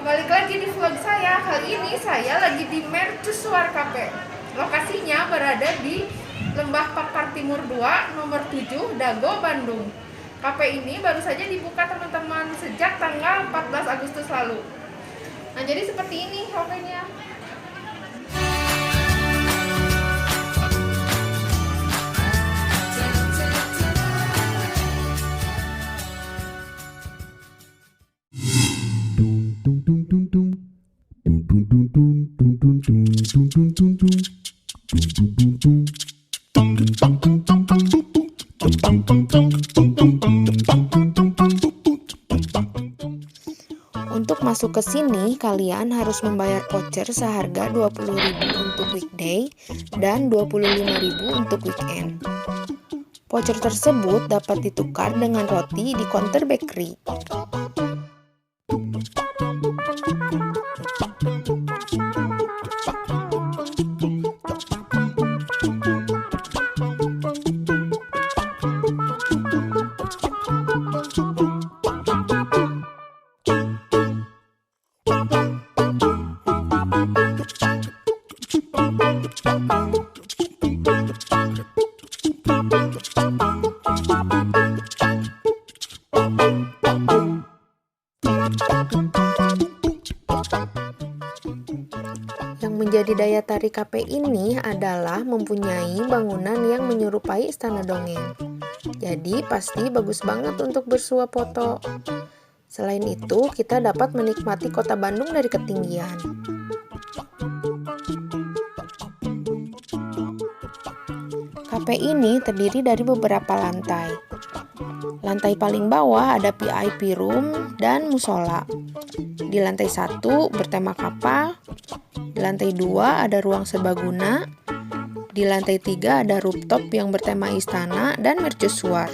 Balik lagi di vlog saya. Kali ini saya lagi di Mercusuar Cafe. Lokasinya berada di Lembah Pakar Timur 2, nomor 7, Dago, Bandung. Cafe ini baru saja dibuka teman-teman sejak tanggal 14 Agustus lalu. Nah, jadi seperti ini kafenya. Untuk masuk ke sini, kalian harus membayar voucher seharga 20.000 untuk weekday dan 25.000 untuk weekend. Voucher tersebut dapat ditukar dengan roti di counter bakery. Yang menjadi daya tarik kafe ini adalah mempunyai bangunan yang menyerupai istana dongeng. Jadi pasti bagus banget untuk bersuah foto. Selain itu, kita dapat menikmati kota Bandung dari ketinggian. Kafe ini terdiri dari beberapa lantai. Lantai paling bawah ada VIP room dan musola. Di lantai 1 bertema kapal. Di lantai 2 ada ruang serbaguna. Di lantai 3 ada rooftop yang bertema istana dan mercusuar.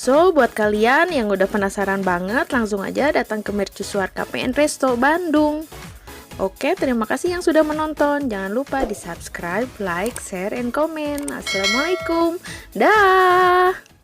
So, buat kalian yang udah penasaran banget, langsung aja datang ke Mercusuar Cafe and Resto Bandung. Oke, terima kasih yang sudah menonton. Jangan lupa di subscribe, like, share, and comment. Assalamualaikum. Dah.